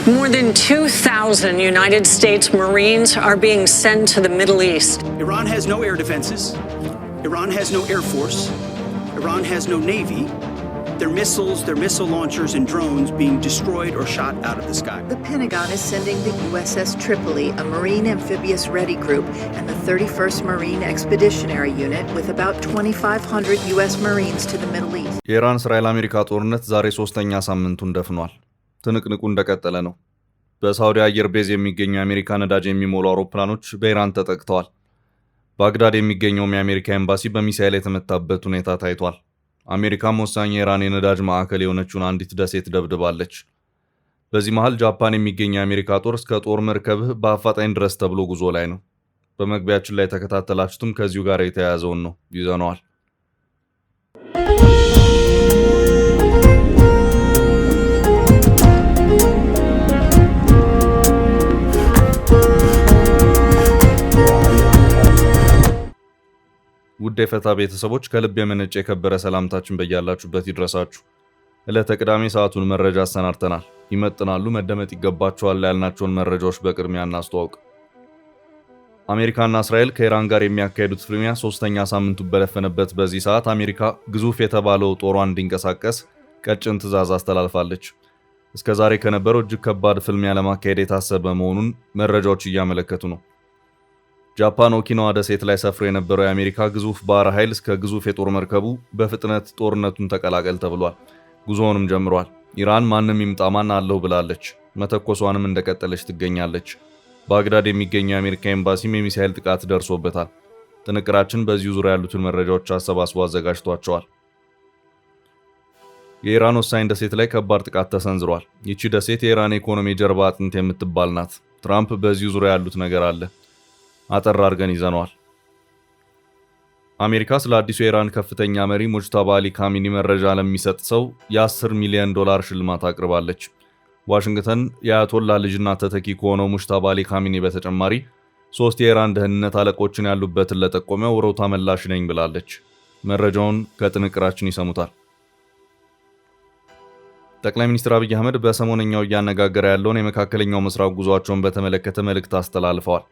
More than 2,000 United States Marines are being sent to the Middle East. Iran has no air defenses. Iran has no air force. Iran has no navy. Their missiles, their missile launchers and drones being destroyed or shot out of the sky. The Pentagon is sending the USS Tripoli, a Marine amphibious ready group, and the 31st Marine Expeditionary Unit with about 2,500 US Marines to the Middle East. የኢራን እስራኤል አሜሪካ ጦርነት ዛሬ ሶስተኛ ሳምንቱን ደፍኗል። ትንቅንቁ እንደቀጠለ ነው። በሳውዲ አየር ቤዝ የሚገኙ የአሜሪካ ነዳጅ የሚሞሉ አውሮፕላኖች በኢራን ተጠቅተዋል። ባግዳድ የሚገኘው የአሜሪካ ኤምባሲ በሚሳኤል የተመታበት ሁኔታ ታይቷል። አሜሪካም ወሳኝ የኢራን የነዳጅ ማዕከል የሆነችውን አንዲት ደሴት ደብድባለች። በዚህ መሃል ጃፓን የሚገኘው የአሜሪካ ጦር እስከ ጦር መርከብህ በአፋጣኝ ድረስ ተብሎ ጉዞ ላይ ነው። በመግቢያችን ላይ ተከታተላችሁትም ከዚሁ ጋር የተያያዘውን ነው ይዘነዋል። ውድ የፈታ ቤተሰቦች ከልብ የመነጨ የከበረ ሰላምታችን በያላችሁበት ይድረሳችሁ። ዕለተ ቅዳሜ ሰዓቱን መረጃ አሰናድተናል። ይመጥናሉ፣ መደመጥ ይገባቸዋል ያልናቸውን መረጃዎች በቅድሚያ እናስተዋውቅ። አሜሪካና እስራኤል ከኢራን ጋር የሚያካሄዱት ፍልሚያ ሶስተኛ ሳምንቱን በደፈነበት በዚህ ሰዓት አሜሪካ ግዙፍ የተባለው ጦሯን እንዲንቀሳቀስ ቀጭን ትዕዛዝ አስተላልፋለች። እስከዛሬ ከነበረው እጅግ ከባድ ፍልሚያ ለማካሄድ የታሰበ መሆኑን መረጃዎች እያመለከቱ ነው። ጃፓን ኦኪናዋ ደሴት ላይ ሰፍሮ የነበረው የአሜሪካ ግዙፍ ባህር ኃይል እስከ ግዙፍ የጦር መርከቡ በፍጥነት ጦርነቱን ተቀላቀል ተብሏል። ጉዞውንም ጀምሯል። ኢራን ማንም ይምጣ ማን አለው ብላለች። መተኮሷንም እንደቀጠለች ትገኛለች። ባግዳድ የሚገኘው የአሜሪካ ኤምባሲም የሚሳኤል ጥቃት ደርሶበታል። ጥንቅራችን በዚሁ ዙሪያ ያሉትን መረጃዎች አሰባስቦ አዘጋጅቷቸዋል። የኢራን ወሳኝ ደሴት ላይ ከባድ ጥቃት ተሰንዝሯል። ይቺ ደሴት የኢራን ኢኮኖሚ ጀርባ አጥንት የምትባል ናት። ትራምፕ በዚሁ ዙሪያ ያሉት ነገር አለ አጠር አድርገን ይዘነዋል። አሜሪካ ስለ አዲሱ የኢራን ከፍተኛ መሪ ሙጅታባ አሊ ካሚኒ መረጃ ለሚሰጥ ሰው የ$10 ሚሊዮን ሽልማት አቅርባለች። ዋሽንግተን የአያቶላ ልጅና ተተኪ ከሆነው ሙጅታባ አሊ ካሚኒ በተጨማሪ 3 የኢራን ደህንነት አለቆችን ያሉበትን ለጠቆመው ወሮታ መላሽ ነኝ ብላለች። መረጃውን ከጥንቅራችን ይሰሙታል። ጠቅላይ ሚኒስትር አብይ አህመድ በሰሞነኛው እያነጋገረ ያለውን የመካከለኛው ምስራቅ ጉዟቸውን በተመለከተ መልእክት አስተላልፈዋል።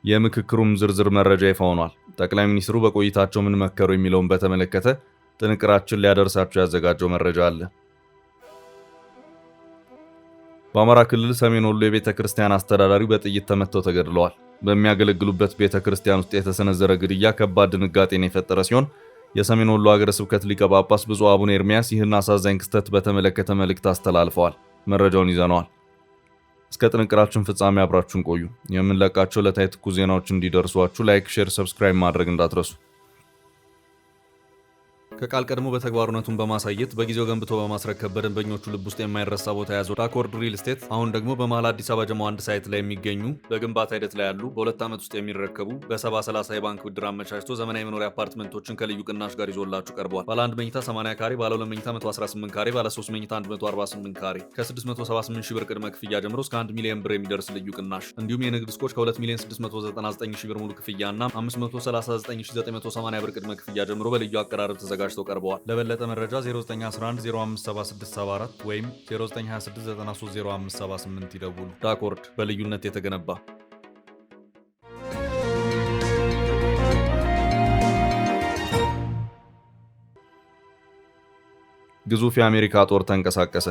የምክክሩም ዝርዝር መረጃ ይፋ ሆኗል። ጠቅላይ ሚኒስትሩ በቆይታቸው ምን መከሩ የሚለውን በተመለከተ ጥንቅራችን ሊያደርሳቸው ያዘጋጀው መረጃ አለ። በአማራ ክልል ሰሜን ወሎ የቤተ ክርስቲያን አስተዳዳሪው በጥይት ተመተው ተገድለዋል። በሚያገለግሉበት ቤተ ክርስቲያን ውስጥ የተሰነዘረ ግድያ ከባድ ድንጋጤን የፈጠረ ሲሆን የሰሜን ወሎ ሀገረ ስብከት ሊቀ ጳጳስ ብፁዕ አቡነ ኤርሚያስ ይህን አሳዛኝ ክስተት በተመለከተ መልእክት አስተላልፈዋል። መረጃውን ይዘነዋል። እስከ ጥንቅራችን ፍጻሜ አብራችሁን ቆዩ። የምንለቃቸው ዕለታዊ ትኩስ ዜናዎች እንዲደርሷችሁ ላይክ፣ ሼር፣ ሰብስክራይብ ማድረግ እንዳትረሱ። ከቃል ቀድሞ በተግባሩነቱን በማሳየት በጊዜው ገንብቶ በማስረከብ በደንበኞቹ ልብ ውስጥ የማይረሳ ቦታ ያዘው ዳኮርድ ሪል ስቴት አሁን ደግሞ በመሃል አዲስ አበባ ጀሞ አንድ ሳይት ላይ የሚገኙ በግንባታ ሂደት ላይ ያሉ በ2 ዓመት ውስጥ የሚረከቡ በ70/30 የባንክ ብድር አመቻችቶ ዘመናዊ መኖሪያ አፓርትመንቶችን ከልዩ ቅናሽ ጋር ይዞላችሁ ቀርቧል። ባለ 1 መኝታ 80 ካሬ፣ ባለ 2 መኝታ 118 ካሬ፣ ባለ 3 መኝታ 148 ካሬ ከ678 ሺህ ብር ቅድመ ክፍያ ጀምሮ እስከ 1 ሚሊዮን ብር የሚደርስ ልዩ ቅናሽ እንዲሁም የንግድ ሱቆች ከ2 ሚሊዮን 699 ሺህ ብር ሙሉ ክፍያና 539980 ብር ቅድመ ክፍያ ጀምሮ በልዩ አቀራረብ ተዘጋጅተው ቀርበዋል። ለበለጠ መረጃ 0911057674 ወይም 0926930578 ይደውሉ። ዳኮርድ በልዩነት የተገነባ ግዙፍ የአሜሪካ ጦር ተንቀሳቀሰ።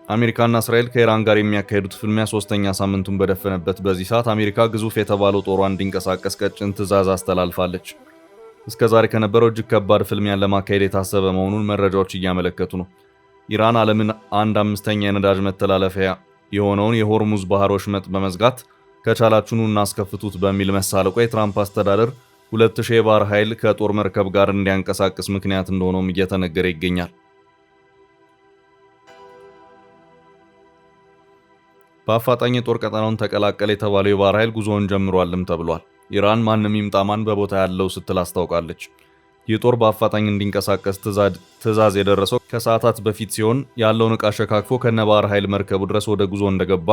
አሜሪካና እስራኤል ከኢራን ጋር የሚያካሄዱት ፍልሚያ ሶስተኛ ሳምንቱን በደፈነበት በዚህ ሰዓት አሜሪካ ግዙፍ የተባለው ጦሯን እንዲንቀሳቀስ ቀጭን ትዕዛዝ አስተላልፋለች። እስከዛሬ ከነበረው እጅግ ከባድ ፍልሚያን ለማካሄድ የታሰበ መሆኑን መረጃዎች እያመለከቱ ነው። ኢራን ዓለምን 1/5 የነዳጅ መተላለፊያ የሆነውን የሆርሙዝ ባህር ወሽመጥ በመዝጋት ከቻላችሁኑ እናስከፍቱት በሚል መሳለቋ የትራምፕ አስተዳደር 2000 የባህር ኃይል ከጦር መርከብ ጋር እንዲያንቀሳቅስ ምክንያት እንደሆነም እየተነገረ ይገኛል። በአፋጣኝ የጦር ቀጠናውን ተቀላቀለ የተባለው የባህር ኃይል ጉዞውን ጀምሯልም ተብሏል። ኢራን ማንም ይምጣ ማን በቦታ ያለው ስትል አስታውቃለች። ይህ ጦር በአፋጣኝ እንዲንቀሳቀስ ትዕዛዝ የደረሰው ከሰዓታት በፊት ሲሆን ያለውን ዕቃ ሸካክፎ ከነባህር ኃይል መርከቡ ድረስ ወደ ጉዞ እንደገባ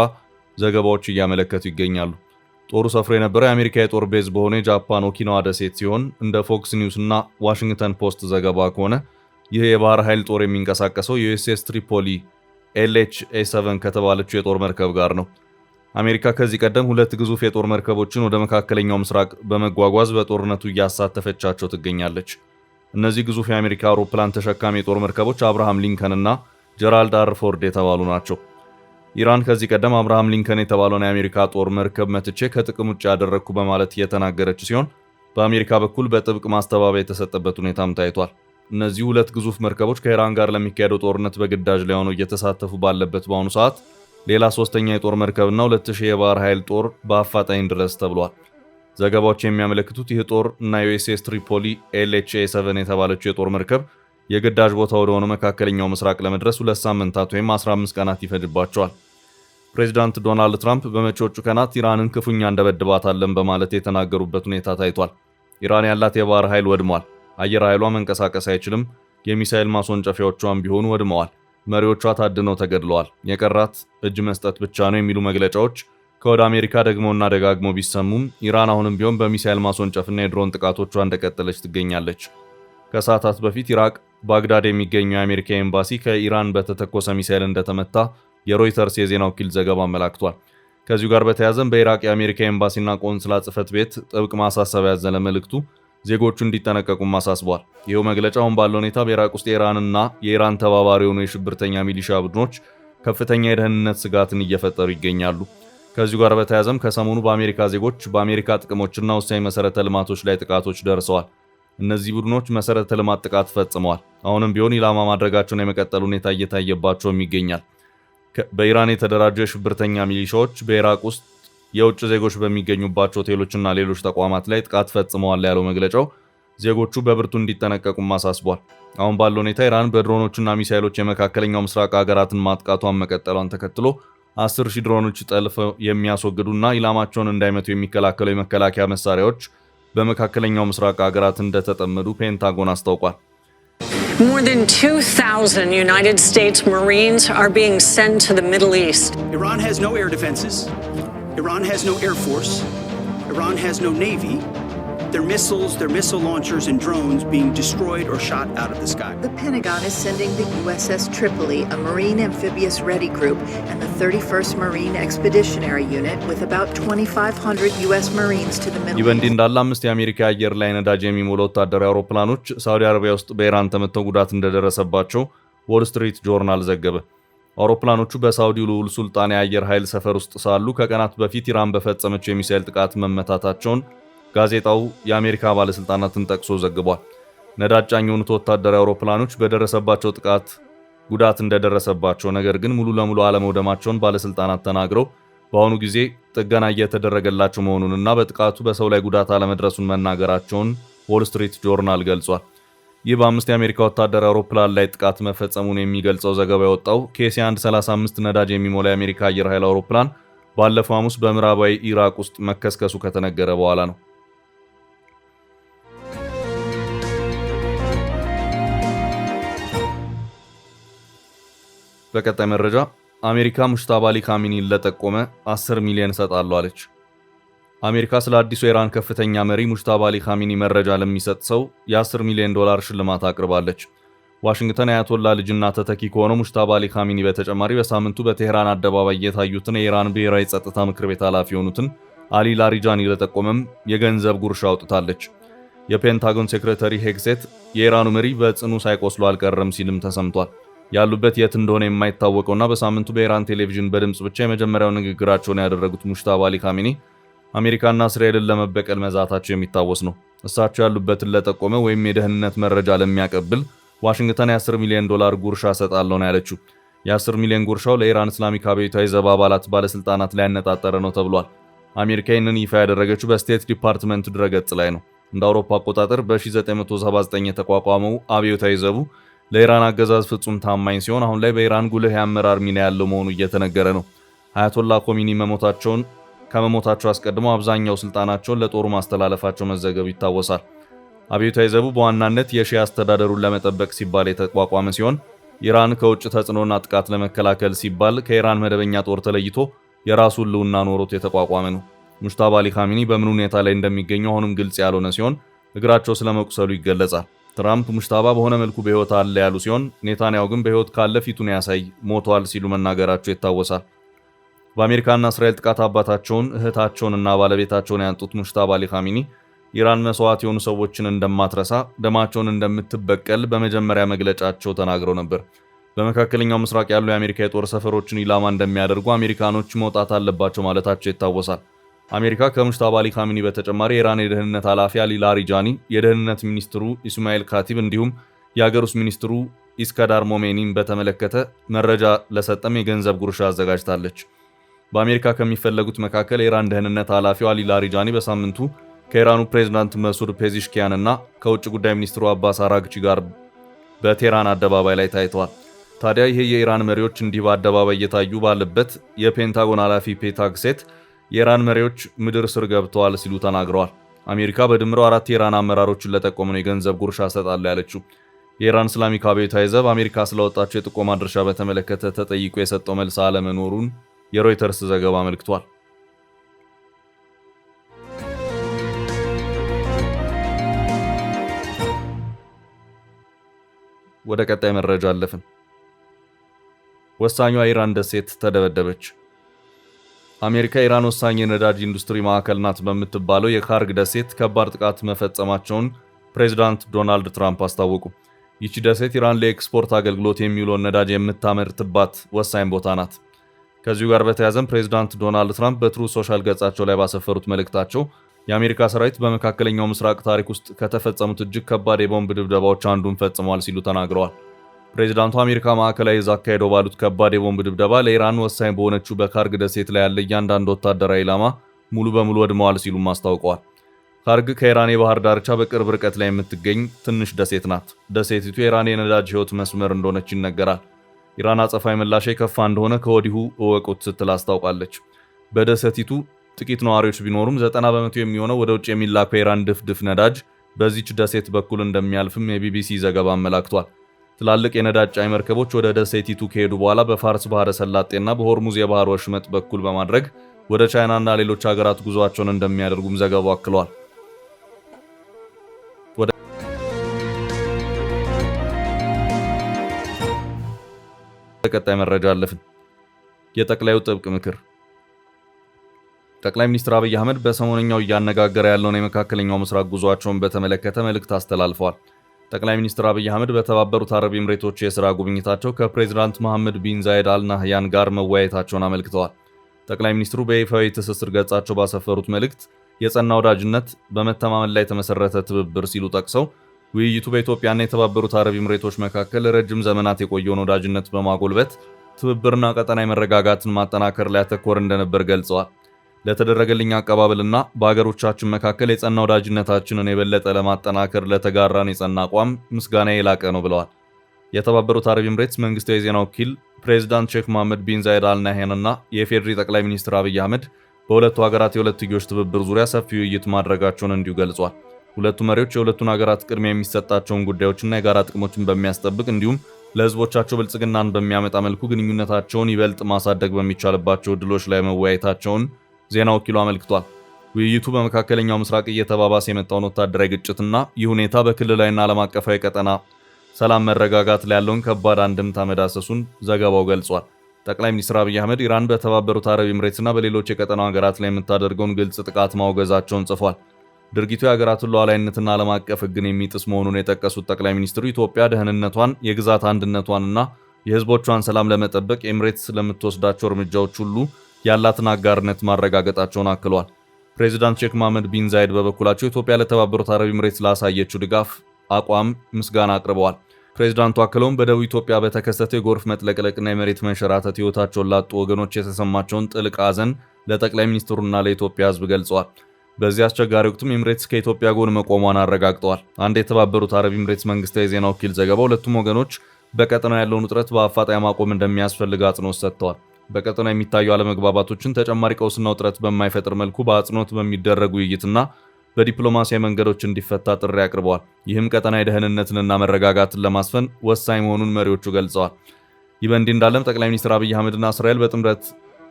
ዘገባዎች እያመለከቱ ይገኛሉ። ጦሩ ሰፍሮ የነበረው የአሜሪካ የጦር ቤዝ በሆነ የጃፓን ኦኪናዋ ደሴት ሲሆን እንደ ፎክስ ኒውስ እና ዋሽንግተን ፖስት ዘገባ ከሆነ ይህ የባህር ኃይል ጦር የሚንቀሳቀሰው የዩኤስኤስ ትሪፖሊ LHA-7 ከተባለችው የጦር መርከብ ጋር ነው። አሜሪካ ከዚህ ቀደም ሁለት ግዙፍ የጦር መርከቦችን ወደ መካከለኛው ምስራቅ በመጓጓዝ በጦርነቱ እያሳተፈቻቸው ትገኛለች። እነዚህ ግዙፍ የአሜሪካ አውሮፕላን ተሸካሚ የጦር መርከቦች አብርሃም ሊንከን እና ጀራልድ አር ፎርድ የተባሉ ናቸው። ኢራን ከዚህ ቀደም አብርሃም ሊንከን የተባለውን የአሜሪካ ጦር መርከብ መትቼ ከጥቅም ውጭ ያደረግኩ በማለት እየተናገረች ሲሆን በአሜሪካ በኩል በጥብቅ ማስተባበያ የተሰጠበት ሁኔታም ታይቷል። እነዚህ ሁለት ግዙፍ መርከቦች ከኢራን ጋር ለሚካሄደው ጦርነት በግዳጅ ላይ ሆነው እየተሳተፉ ባለበት በአሁኑ ሰዓት ሌላ ሶስተኛ የጦር መርከብና 2000 የባህር ኃይል ጦር በአፋጣኝ ድረስ ተብሏል። ዘገባዎች የሚያመለክቱት ይህ ጦር እና ዩኤስኤስ ትሪፖሊ LHA-7 የተባለችው የጦር መርከብ የግዳጅ ቦታ ወደ ሆነው መካከለኛው ምስራቅ ለመድረስ 2 ሳምንታት ወይም 15 ቀናት ይፈጅባቸዋል። ፕሬዚዳንት ዶናልድ ትራምፕ በመጪዎቹ ቀናት ኢራንን ክፉኛ እንደበድባታለን በማለት የተናገሩበት ሁኔታ ታይቷል። ኢራን ያላት የባህር ኃይል ወድሟል። አየር ኃይሏ መንቀሳቀስ አይችልም። የሚሳኤል ማስወንጨፊያዎቿም ቢሆኑ ወድመዋል። መሪዎቿ ታድነው ተገድለዋል። የቀራት እጅ መስጠት ብቻ ነው የሚሉ መግለጫዎች ከወደ አሜሪካ ደግሞና ደጋግሞ ቢሰሙም ኢራን አሁንም ቢሆን በሚሳኤል ማስወንጨፍና የድሮን ጥቃቶቿ እንደቀጠለች ትገኛለች። ከሰዓታት በፊት ኢራቅ ባግዳድ የሚገኘው የአሜሪካ ኤምባሲ ከኢራን በተተኮሰ ሚሳኤል እንደተመታ የሮይተርስ የዜና ወኪል ዘገባ አመላክቷል። ከዚሁ ጋር በተያያዘም በኢራቅ የአሜሪካ ኤምባሲና ቆንስላ ጽሕፈት ቤት ጥብቅ ማሳሰቢያ ያዘለ መልእክቱ ዜጎቹ እንዲጠነቀቁም አሳስቧል። ይኸው መግለጫ አሁን ባለው ሁኔታ በኢራቅ ውስጥ የኢራንና የኢራን ተባባሪ የሆኑ የሽብርተኛ ሚሊሻ ቡድኖች ከፍተኛ የደህንነት ስጋትን እየፈጠሩ ይገኛሉ። ከዚሁ ጋር በተያያዘም ከሰሞኑ በአሜሪካ ዜጎች በአሜሪካ ጥቅሞችና ወሳኝ መሰረተ ልማቶች ላይ ጥቃቶች ደርሰዋል። እነዚህ ቡድኖች መሰረተ ልማት ጥቃት ፈጽመዋል። አሁንም ቢሆን ኢላማ ማድረጋቸውን የመቀጠል ሁኔታ እየታየባቸውም ይገኛል። በኢራን የተደራጁ የሽብርተኛ ሚሊሻዎች በኢራቅ ውስጥ የውጭ ዜጎች በሚገኙባቸው ሆቴሎችና ሌሎች ተቋማት ላይ ጥቃት ፈጽመዋል ያለው መግለጫው ዜጎቹ በብርቱ እንዲጠነቀቁም አሳስቧል። አሁን ባለው ሁኔታ ኢራን በድሮኖችና ሚሳይሎች የመካከለኛው ምስራቅ ሀገራትን ማጥቃቷን መቀጠሏን ተከትሎ 10,000 ድሮኖች ጠልፈው የሚያስወግዱና ኢላማቸውን እንዳይመቱ የሚከላከሉ የመከላከያ መሳሪያዎች በመካከለኛው ምስራቅ ሀገራት እንደተጠመዱ ፔንታጎን አስታውቋል። More than 2,000 United States Marines are being sent to the Middle East. Iran has no air defenses. Iran has no air force. Iran has no navy. Their missiles, their missile launchers and drones being destroyed or shot out of the sky. The Pentagon is sending the USS Tripoli, a Marine amphibious ready group, and the 31st Marine Expeditionary Unit with about 2,500 US Marines to the Middle East. ይህ በእንዲህ እንዳለ 5 የአሜሪካ አየር ላይ ነዳጅ የሚሞሉ ወታደራዊ አውሮፕላኖች ሳዑዲ አረቢያ ውስጥ በኢራን ተመተው ጉዳት እንደደረሰባቸው ዎል ስትሪት ጆርናል ዘገበ። አውሮፕላኖቹ በሳዑዲው ልዑል ሱልጣን የአየር ኃይል ሰፈር ውስጥ ሳሉ ከቀናት በፊት ኢራን በፈጸመችው የሚሳኤል ጥቃት መመታታቸውን ጋዜጣው የአሜሪካ ባለስልጣናትን ጠቅሶ ዘግቧል። ነዳጅ ጫኝ የሆኑት ወታደራዊ አውሮፕላኖች በደረሰባቸው ጥቃት ጉዳት እንደደረሰባቸው ነገር ግን ሙሉ ለሙሉ አለመውደማቸውን ባለስልጣናት ተናግረው በአሁኑ ጊዜ ጥገና እየተደረገላቸው መሆኑንና በጥቃቱ በሰው ላይ ጉዳት አለመድረሱን መናገራቸውን ዎል ስትሪት ጆርናል ገልጿል። ይህ በ5 የአሜሪካ ወታደራዊ አውሮፕላን ላይ ጥቃት መፈጸሙን የሚገልጸው ዘገባ የወጣው KC-135 ነዳጅ የሚሞላ የአሜሪካ አየር ኃይል አውሮፕላን ባለፈው ሐሙስ በምዕራባዊ ኢራቅ ውስጥ መከስከሱ ከተነገረ በኋላ ነው። በቀጣይ መረጃ አሜሪካ ሙጅታባ አሊ ካሚኒን ለጠቆመ 10 ሚሊዮን እሰጣለሁ አለች። አሜሪካ ስለ አዲሱ የኢራን ከፍተኛ መሪ ሙጅታባ አሊ ካሚኒ መረጃ ለሚሰጥ ሰው የ10 ሚሊዮን ዶላር ሽልማት አቅርባለች። ዋሽንግተን አያቶላ ልጅና ተተኪ ከሆነው ሙጅታባ አሊ ካሚኒ በተጨማሪ በሳምንቱ በቴህራን አደባባይ የታዩትን የኢራን ብሔራዊ ጸጥታ ምክር ቤት ኃላፊ የሆኑትን አሊ ላሪጃኒ ለጠቆመም የገንዘብ ጉርሻ አውጥታለች። የፔንታጎን ሴክሬታሪ ሄግሴት የኢራኑ መሪ በጽኑ ሳይቆስሉ አልቀረም ሲልም ተሰምቷል። ያሉበት የት እንደሆነ የማይታወቀውና በሳምንቱ በኢራን ቴሌቪዥን በድምጽ ብቻ የመጀመሪያው ንግግራቸውን ያደረጉት ሙጅታባ አሊ ካሚኒ አሜሪካና እስራኤልን ለመበቀል መዛታቸው የሚታወስ ነው። እሳቸው ያሉበትን ለጠቆመ ወይም የደህንነት መረጃ ለሚያቀብል ዋሽንግተን የ10 ሚሊዮን ዶላር ጉርሻ ሰጣለሁ ነው ያለችው። የ10 ሚሊዮን ጉርሻው ለኢራን እስላሚክ አብዮታዊ ዘብ አባላት ባለስልጣናት ላይ ያነጣጠረ ነው ተብሏል። አሜሪካ ይህንን ይፋ ያደረገችው በስቴት ዲፓርትመንት ድረገጽ ላይ ነው። እንደ አውሮፓ አቆጣጠር በ1979 የተቋቋመው አብዮታዊ ዘቡ ለኢራን አገዛዝ ፍጹም ታማኝ ሲሆን አሁን ላይ በኢራን ጉልህ የአመራር ሚና ያለው መሆኑ እየተነገረ ነው። አያቶላ ኮሚኒ ከመሞታቸው አስቀድሞ አብዛኛው ስልጣናቸውን ለጦሩ ማስተላለፋቸው መዘገቡ ይታወሳል። አብዮታዊ ዘቡ በዋናነት የሺያ አስተዳደሩን ለመጠበቅ ሲባል የተቋቋመ ሲሆን ኢራን ከውጭ ተጽዕኖና ጥቃት ለመከላከል ሲባል ከኢራን መደበኛ ጦር ተለይቶ የራሱ ሕልውና ኖሮት የተቋቋመ ነው። ሙጅታባ አሊ ካሚኒ በምን ሁኔታ ላይ እንደሚገኙ አሁንም ግልጽ ያልሆነ ሲሆን እግራቸው ስለመቁሰሉ ይገለጻል። ትራምፕ ሙሽታባ በሆነ መልኩ በህይወት አለ ያሉ ሲሆን ኔታንያሁ ግን በህይወት ካለ ፊቱን ያሳይ ሞቷል ሲሉ መናገራቸው ይታወሳል። በአሜሪካና እስራኤል ጥቃት አባታቸውን እህታቸውንና ባለቤታቸውን ያንጡት ሙሽታባ አሊ ኻሜኒ ኢራን መስዋዕት የሆኑ ሰዎችን እንደማትረሳ ደማቸውን እንደምትበቀል በመጀመሪያ መግለጫቸው ተናግረው ነበር። በመካከለኛው ምስራቅ ያሉ የአሜሪካ የጦር ሰፈሮችን ኢላማ እንደሚያደርጉ አሜሪካኖች መውጣት አለባቸው ማለታቸው ይታወሳል። አሜሪካ ከሙሽታባ አሊ ኻሜኒ በተጨማሪ የኢራን የደህንነት ኃላፊ አሊ ላሪጃኒ፣ የደህንነት ሚኒስትሩ ኢስማኤል ካቲብ እንዲሁም የሀገር ውስጥ ሚኒስትሩ ኢስከዳር ሞሜኒን በተመለከተ መረጃ ለሰጠም የገንዘብ ጉርሻ አዘጋጅታለች። በአሜሪካ ከሚፈለጉት መካከል የኢራን ደህንነት ኃላፊው አሊ ላሪጃኒ በሳምንቱ ከኢራኑ ፕሬዝዳንት መሱድ ፔዚሽኪያን እና ከውጭ ጉዳይ ሚኒስትሩ አባስ አራግቺ ጋር በቴህራን አደባባይ ላይ ታይተዋል። ታዲያ ይሄ የኢራን መሪዎች እንዲህ በአደባባይ እየታዩ ባለበት የፔንታጎን ኃላፊ ፔት ሄግሴት የኢራን መሪዎች ምድር ስር ገብተዋል ሲሉ ተናግረዋል። አሜሪካ በድምሩ 4 የኢራን አመራሮችን ለጠቆመው የገንዘብ ጉርሻ ሰጣለሁ ያለችው የኢራን እስላሚክ አብዮታዊ ዘብ አሜሪካ ስለወጣቸው የጥቆማ ድርሻ በተመለከተ ተጠይቆ የሰጠው መልስ አለመኖሩን የሮይተርስ ዘገባ አመልክቷል። ወደ ቀጣይ መረጃ አለፍን። ወሳኟ ኢራን ደሴት ተደበደበች። አሜሪካ ኢራን ወሳኝ የነዳጅ ኢንዱስትሪ ማዕከል ናት በምትባለው የካርግ ደሴት ከባድ ጥቃት መፈጸማቸውን ፕሬዝዳንት ዶናልድ ትራምፕ አስታወቁ። ይቺ ደሴት ኢራን ለኤክስፖርት አገልግሎት የሚውለውን ነዳጅ የምታመርትባት ወሳኝ ቦታ ናት። ከዚሁ ጋር በተያያዘም ፕሬዝዳንት ዶናልድ ትራምፕ በትሩዝ ሶሻል ገጻቸው ላይ ባሰፈሩት መልእክታቸው የአሜሪካ ሰራዊት በመካከለኛው ምስራቅ ታሪክ ውስጥ ከተፈጸሙት እጅግ ከባድ የቦምብ ድብደባዎች አንዱን ፈጽመዋል ሲሉ ተናግረዋል። ፕሬዝዳንቱ አሜሪካ ማዕከላዊ እዝ አካሄደው ባሉት ከባድ የቦምብ ድብደባ ለኢራን ወሳኝ በሆነችው በካርግ ደሴት ላይ ያለ እያንዳንዱ ወታደራዊ ኢላማ ሙሉ በሙሉ ወድመዋል ሲሉም አስታውቀዋል። ካርግ ከኢራን የባህር ዳርቻ በቅርብ ርቀት ላይ የምትገኝ ትንሽ ደሴት ናት። ደሴቲቱ የኢራን የነዳጅ ህይወት መስመር እንደሆነች ይነገራል። ኢራን አጸፋዊ ምላሽ የከፋ እንደሆነ ከወዲሁ እወቁት ስትል አስታውቃለች። በደሴቲቱ ጥቂት ነዋሪዎች ቢኖሩም 90 በመቶ የሚሆነው ወደ ውጭ የሚላከው የኢራን ድፍድፍ ነዳጅ በዚች ደሴት በኩል እንደሚያልፍም የቢቢሲ ዘገባ አመላክቷል። ትላልቅ የነዳጅ ጫኝ መርከቦች ወደ ደሴቲቱ ከሄዱ በኋላ በፋርስ ባህረ ሰላጤና በሆርሙዝ የባህር ወሽመጥ በኩል በማድረግ ወደ ቻይናና ሌሎች ሀገራት ጉዞአቸውን እንደሚያደርጉም ዘገባው አክሏል። ወደ ቀጣይ መረጃ አለፍን። የጠቅላዩ ጥብቅ ምክር። ጠቅላይ ሚኒስትር አብይ አህመድ በሰሞነኛው እያነጋገረ ያለውን የመካከለኛው ምስራቅ ጉዞአቸውን በተመለከተ መልእክት አስተላልፈዋል። ጠቅላይ ሚኒስትር አብይ አህመድ በተባበሩት አረብ ኤምሬቶች የሥራ ጉብኝታቸው ከፕሬዝዳንት መሐመድ ቢን ዛይድ አልናህያን ጋር መወያየታቸውን አመልክተዋል። ጠቅላይ ሚኒስትሩ በይፋዊ ትስስር ገጻቸው ባሰፈሩት መልእክት የጸና ወዳጅነት፣ በመተማመን ላይ የተመሰረተ ትብብር ሲሉ ጠቅሰው ውይይቱ በኢትዮጵያና የተባበሩት አረብ ኤምሬቶች መካከል ረጅም ዘመናት የቆየውን ወዳጅነት በማጎልበት ትብብርና ቀጠናዊ መረጋጋትን ማጠናከር ላይ ያተኮረ እንደነበር ገልጸዋል። ለተደረገልኝ አቀባበልና በአገሮቻችን መካከል የጸና ወዳጅነታችንን የበለጠ ለማጠናከር ለተጋራን የጸና አቋም ምስጋና የላቀ ነው ብለዋል። የተባበሩት አረብ ኤምሬትስ መንግስታዊ የዜና ወኪል ፕሬዝዳንት ሼክ መሐመድ ቢን ዛይድ አልናህያንና የኢፌዴሪ ጠቅላይ ሚኒስትር አብይ አህመድ በሁለቱ ሀገራት የሁለትዮሽ ትብብር ዙሪያ ሰፊ ውይይት ማድረጋቸውን እንዲሁ ገልጿል። ሁለቱ መሪዎች የሁለቱን ሀገራት ቅድሚያ የሚሰጣቸውን ጉዳዮችና የጋራ ጥቅሞችን በሚያስጠብቅ እንዲሁም ለህዝቦቻቸው ብልጽግናን በሚያመጣ መልኩ ግንኙነታቸውን ይበልጥ ማሳደግ በሚቻልባቸው ዕድሎች ላይ መወያየታቸውን ዜና ወኪሉ አመልክቷል። ውይይቱ በመካከለኛው ምስራቅ እየተባባሰ የመጣውን ወታደራዊ ግጭትና ይህ ሁኔታ በክልላዊና ዓለም አቀፋዊ ቀጠና ሰላም መረጋጋት ላይ ያለውን ከባድ አንድምታ መዳሰሱን ዘገባው ገልጿል። ጠቅላይ ሚኒስትር አብይ አህመድ ኢራን በተባበሩት አረብ ኤምሬትስና በሌሎች የቀጠናው ሀገራት ላይ የምታደርገውን ግልጽ ጥቃት ማውገዛቸውን ጽፏል። ድርጊቱ የሀገራቱን ሉዓላዊነትና ዓለም አቀፍ ሕግን የሚጥስ መሆኑን የጠቀሱት ጠቅላይ ሚኒስትሩ ኢትዮጵያ ደህንነቷን፣ የግዛት አንድነቷንና የህዝቦቿን ሰላም ለመጠበቅ ኤምሬትስ ለምትወስዳቸው እርምጃዎች ሁሉ ያላትን አጋርነት ማረጋገጣቸውን አክሏል። ፕሬዚዳንት ሼክ መሐመድ ቢን ዛይድ በበኩላቸው ኢትዮጵያ ለተባበሩት አረብ ኤምሬትስ ላሳየችው ድጋፍ አቋም ምስጋና አቅርበዋል። ፕሬዚዳንቱ አክለውም በደቡብ ኢትዮጵያ በተከሰተው የጎርፍ መጥለቅለቅና የመሬት መንሸራተት ህይወታቸውን ላጡ ወገኖች የተሰማቸውን ጥልቅ ሐዘን ለጠቅላይ ሚኒስትሩና ለኢትዮጵያ ህዝብ ገልጸዋል። በዚህ አስቸጋሪ ወቅትም ኤምሬትስ ከኢትዮጵያ ጎን መቆሟን አረጋግጠዋል። አንድ የተባበሩት አረብ ኤምሬትስ መንግስታዊ የዜና ወኪል ዘገባ ሁለቱም ወገኖች በቀጠናው ያለውን ውጥረት በአፋጣኝ ማቆም እንደሚያስፈልግ አጽንኦት ሰጥተዋል። በቀጠናው የሚታዩ አለመግባባቶችን ተጨማሪ ቀውስና ውጥረት በማይፈጥር መልኩ በአጽንኦት በሚደረግ ውይይትና በዲፕሎማሲያዊ መንገዶች እንዲፈታ ጥሪ አቅርበዋል። ይህም ቀጠናዊ ደህንነትንና መረጋጋትን ለማስፈን ወሳኝ መሆኑን መሪዎቹ ገልጸዋል። ይህ በእንዲህ እንዳለም ጠቅላይ ሚኒስትር አብይ አህመድና እስራኤል በጥምረት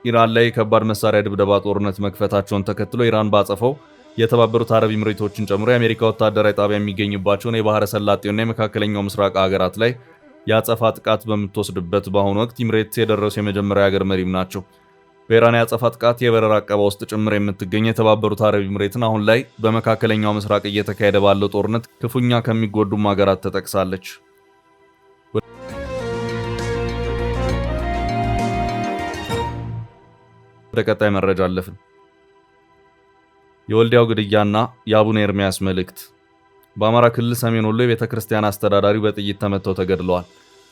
ኢራን ላይ የከባድ መሳሪያ ድብደባ ጦርነት መክፈታቸውን ተከትሎ ኢራን ባጸፈው የተባበሩት አረብ ኤሚሬቶችን ጨምሮ የአሜሪካ ወታደራዊ ጣቢያ የሚገኝባቸውን የባህረ ሰላጤውና የመካከለኛው ምስራቅ ሀገራት ላይ የአጸፋ ጥቃት በምትወስድበት በአሁኑ ወቅት ኤሚሬትስ የደረሱ የመጀመሪያ ሀገር መሪም ናቸው። በኢራን የአጸፋ ጥቃት የበረራ አቀባ ውስጥ ጭምር የምትገኝ የተባበሩት አረብ ኤሚሬትን አሁን ላይ በመካከለኛው ምስራቅ እየተካሄደ ባለው ጦርነት ክፉኛ ከሚጎዱም ሀገራት ተጠቅሳለች። ወደ ቀጣይ መረጃ አለፍን። የወልዲያው ግድያና የአቡነ ኤርሚያስ መልእክት። በአማራ ክልል ሰሜን ወሎ የቤተ ክርስቲያን አስተዳዳሪው በጥይት ተመተው ተገድለዋል።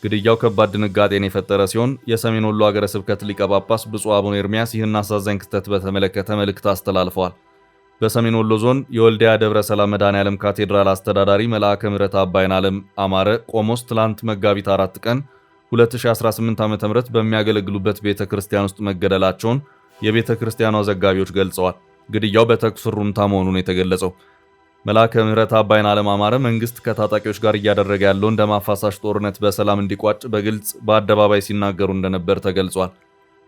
ግድያው ከባድ ድንጋጤን የፈጠረ ሲሆን የሰሜን ወሎ ሀገረ ስብከት ሊቀ ጳጳስ ብፁዕ አቡነ ኤርሚያስ ይህን አሳዛኝ ክስተት በተመለከተ መልእክት አስተላልፈዋል። በሰሜን ወሎ ዞን የወልዲያ ደብረ ሰላም መድኃኔዓለም ካቴድራል አስተዳዳሪ መልአከ ምሕረት አባይነዓለም አማረ ቆሞስ ትላንት መጋቢት 4 ቀን 2018 ዓ.ም በሚያገለግሉበት ቤተ ክርስቲያን ውስጥ መገደላቸውን የቤተ ክርስቲያኗ ዘጋቢዎች ገልጸዋል። ግድያው በተኩስ ሩምታ መሆኑን የተገለጸው መልአከ ምሕረት አባይነዓለም አማረ መንግስት ከታጣቂዎች ጋር እያደረገ ያለውን ደም አፋሳሽ ጦርነት በሰላም እንዲቋጭ በግልጽ በአደባባይ ሲናገሩ እንደነበር ተገልጿል።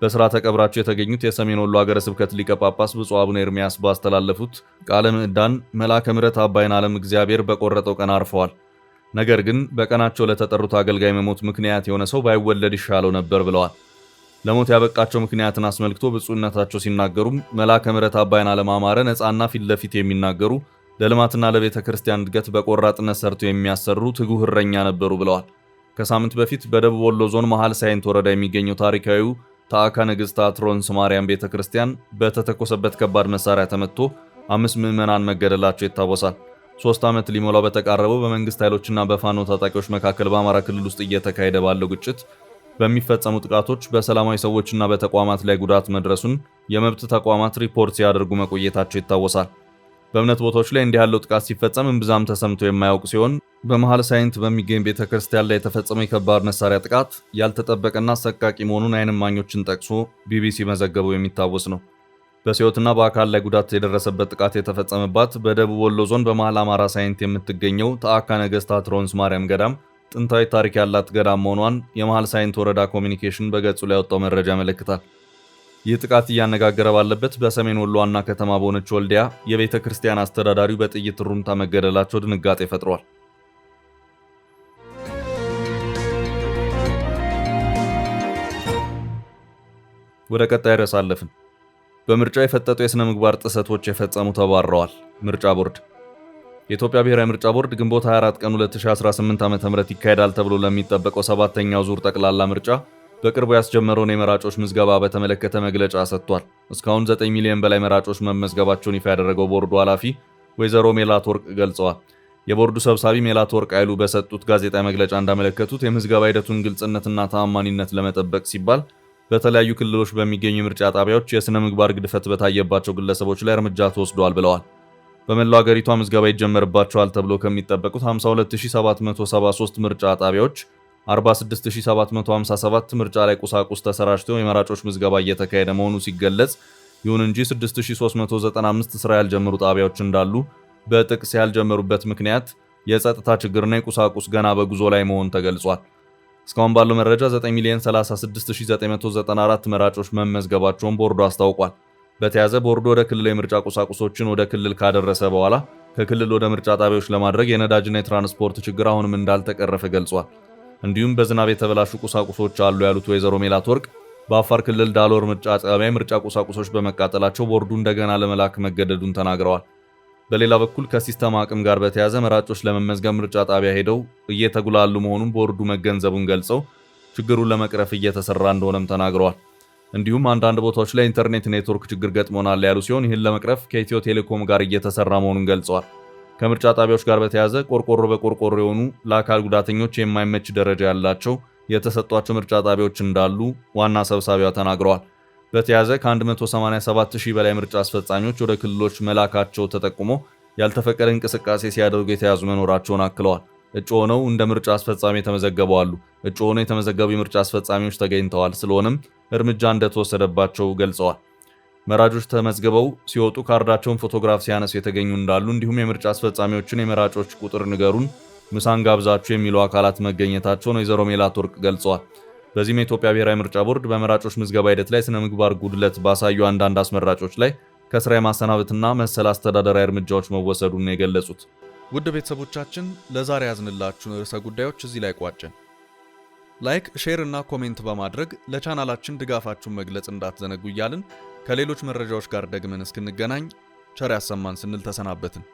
በሥርዓተ ቀብራቸው የተገኙት የሰሜን ወሎ ሀገረ ስብከት ሊቀ ጳጳስ ብፁዕ አቡነ ኤርሚያስ ባስተላለፉት ቃለ ምዕዳን መልአከ ምሕረት አባይነዓለም እግዚአብሔር በቆረጠው ቀን አርፈዋል። ነገር ግን በቀናቸው ለተጠሩት አገልጋይ መሞት ምክንያት የሆነ ሰው ባይወለድ ይሻለው ነበር ብለዋል። ለሞት ያበቃቸው ምክንያትን አስመልክቶ ብፁዕነታቸው ሲናገሩም መልአከ ምሕረት አባይነዓለም አማረ ነፃና ፊት ለፊት የሚናገሩ ለልማትና ለቤተ ክርስቲያን እድገት በቆራጥነት ሰርተው የሚያሰሩ ትጉህ እረኛ ነበሩ ብለዋል። ከሳምንት በፊት በደቡብ ወሎ ዞን መሃል ሳይንት ወረዳ የሚገኘው ታሪካዊው ታዕካ ነገሥታት ሮንስ ማርያም ቤተ ክርስቲያን በተተኮሰበት ከባድ መሳሪያ ተመትቶ 5 ምዕመናን መገደላቸው ይታወሳል። 3 ዓመት ሊሞላው በተቃረበው በመንግስት ኃይሎችና በፋኖ ታጣቂዎች መካከል በአማራ ክልል ውስጥ እየተካሄደ ባለው ግጭት በሚፈጸሙ ጥቃቶች በሰላማዊ ሰዎችና በተቋማት ላይ ጉዳት መድረሱን የመብት ተቋማት ሪፖርት ሲያደርጉ መቆየታቸው ይታወሳል። በእምነት ቦታዎች ላይ እንዲህ ያለው ጥቃት ሲፈጸም እምብዛም ተሰምቶ የማያውቅ ሲሆን በመሃል ሳይንት በሚገኝ ቤተ ክርስቲያን ላይ የተፈጸመው የከባድ መሳሪያ ጥቃት ያልተጠበቀና አሰቃቂ መሆኑን ዓይን እማኞችን ጠቅሶ ቢቢሲ መዘገቡ የሚታወስ ነው። በሕይወትና በአካል ላይ ጉዳት የደረሰበት ጥቃት የተፈጸመባት በደቡብ ወሎ ዞን በመሃል አማራ ሳይንት የምትገኘው ታዕካ ነገሥታት ሮንስ ማርያም ገዳም ጥንታዊ ታሪክ ያላት ገዳም መሆኗን የመሃል ሳይንት ወረዳ ኮሚኒኬሽን በገጹ ላይ ያወጣው መረጃ ያመለክታል። ይህ ጥቃት እያነጋገረ ባለበት በሰሜን ወሎ ዋና ከተማ በሆነች ወልዲያ የቤተ ክርስቲያን አስተዳዳሪው በጥይት ሩምታ መገደላቸው ድንጋጤ ፈጥሯል። ወደ ቀጣይ ርዕስ አለፍን። በምርጫው የፈጠጡ የሥነ ምግባር ጥሰቶች የፈጸሙ ተባረዋል። ምርጫ ቦርድ የኢትዮጵያ ብሔራዊ ምርጫ ቦርድ ግንቦት 24 ቀን 2018 ዓ.ም ይካሄዳል ተብሎ ለሚጠበቀው 7ኛው ዙር ጠቅላላ ምርጫ በቅርቡ ያስጀመረውን የመራጮች ምዝገባ በተመለከተ መግለጫ ሰጥቷል። እስካሁን 9 ሚሊዮን በላይ መራጮች መመዝገባቸውን ይፋ ያደረገው ቦርዱ ኃላፊ ወይዘሮ ሜላት ወርቅ ገልጸዋል። የቦርዱ ሰብሳቢ ሜላት ወርቅ ኃይሉ በሰጡት ጋዜጣዊ መግለጫ እንዳመለከቱት የምዝገባ ሂደቱን ግልጽነትና ተአማኒነት ለመጠበቅ ሲባል በተለያዩ ክልሎች በሚገኙ የምርጫ ጣቢያዎች የሥነ ምግባር ግድፈት በታየባቸው ግለሰቦች ላይ እርምጃ ተወስዷል ብለዋል። በመላው ሀገሪቷ ምዝገባ ይጀመርባቸዋል ተብሎ ከሚጠበቁት 52773 ምርጫ ጣቢያዎች 46757 ምርጫ ላይ ቁሳቁስ ተሰራጭተው የመራጮች ምዝገባ እየተካሄደ መሆኑ ሲገለጽ፣ ይሁን እንጂ 6395 ስራ ያልጀመሩ ጣቢያዎች እንዳሉ በጥቅስ ያልጀመሩበት ምክንያት የጸጥታ ችግርና የቁሳቁስ ገና በጉዞ ላይ መሆኑ ተገልጿል። እስካሁን ባለው መረጃ 9,036,994 መራጮች መመዝገባቸውን ቦርዱ አስታውቋል። በተያዘ ቦርዱ ወደ ክልል የምርጫ ቁሳቁሶችን ወደ ክልል ካደረሰ በኋላ ከክልል ወደ ምርጫ ጣቢያዎች ለማድረግ የነዳጅና የትራንስፖርት ችግር አሁንም እንዳልተቀረፈ ገልጿል። እንዲሁም በዝናብ የተበላሹ ቁሳቁሶች አሉ ያሉት ወይዘሮ ሜላት ወርቅ በአፋር ክልል ዳሎር ምርጫ ጣቢያ የምርጫ ቁሳቁሶች በመቃጠላቸው ቦርዱ እንደገና ለመላክ መገደዱን ተናግረዋል። በሌላ በኩል ከሲስተም አቅም ጋር በተያዘ መራጮች ለመመዝገብ ምርጫ ጣቢያ ሄደው እየተጉላሉ መሆኑን ቦርዱ መገንዘቡን ገልጸው ችግሩን ለመቅረፍ እየተሰራ እንደሆነም ተናግረዋል። እንዲሁም አንዳንድ ቦታዎች ላይ ኢንተርኔት ኔትወርክ ችግር ገጥሞናል ያሉ ሲሆን ይህን ለመቅረፍ ከኢትዮ ቴሌኮም ጋር እየተሰራ መሆኑን ገልጸዋል። ከምርጫ ጣቢያዎች ጋር በተያያዘ ቆርቆሮ በቆርቆሮ የሆኑ ለአካል ጉዳተኞች የማይመች ደረጃ ያላቸው የተሰጧቸው ምርጫ ጣቢያዎች እንዳሉ ዋና ሰብሳቢዋ ተናግረዋል። በተያያዘ ከ187,000 በላይ ምርጫ አስፈጻሚዎች ወደ ክልሎች መላካቸው ተጠቁሞ ያልተፈቀደ እንቅስቃሴ ሲያደርጉ የተያዙ መኖራቸውን አክለዋል። እጩ ሆነው እንደ ምርጫ አስፈጻሚ የተመዘገቡ አሉ። እጩ ሆነው የተመዘገቡ የምርጫ አስፈጻሚዎች ተገኝተዋል። ስለሆነም እርምጃ እንደተወሰደባቸው ገልጸዋል። መራጮች ተመዝግበው ሲወጡ ካርዳቸውን ፎቶግራፍ ሲያነሱ የተገኙ እንዳሉ እንዲሁም የምርጫ አስፈጻሚዎችን የመራጮች ቁጥር ንገሩን፣ ምሳን ጋብዛችሁ የሚሉ አካላት መገኘታቸውን ወይዘሮ ሜላት ወርቅ ገልጸዋል። በዚህም የኢትዮጵያ ብሔራዊ ምርጫ ቦርድ በመራጮች ምዝገባ ሂደት ላይ ስነ ምግባር ጉድለት ባሳዩ አንዳንድ አስመራጮች ላይ ከስራ የማሰናበትና መሰል አስተዳደራዊ እርምጃዎች መወሰዱን የገለጹት። ውድ ቤተሰቦቻችን ለዛሬ ያዝንላችሁን ርዕሰ ጉዳዮች እዚህ ላይ ቋጨን። ላይክ፣ ሼር እና ኮሜንት በማድረግ ለቻናላችን ድጋፋችሁን መግለጽ እንዳትዘነጉ እያልን ከሌሎች መረጃዎች ጋር ደግመን እስክንገናኝ ቸር ያሰማን ስንል ተሰናበትን።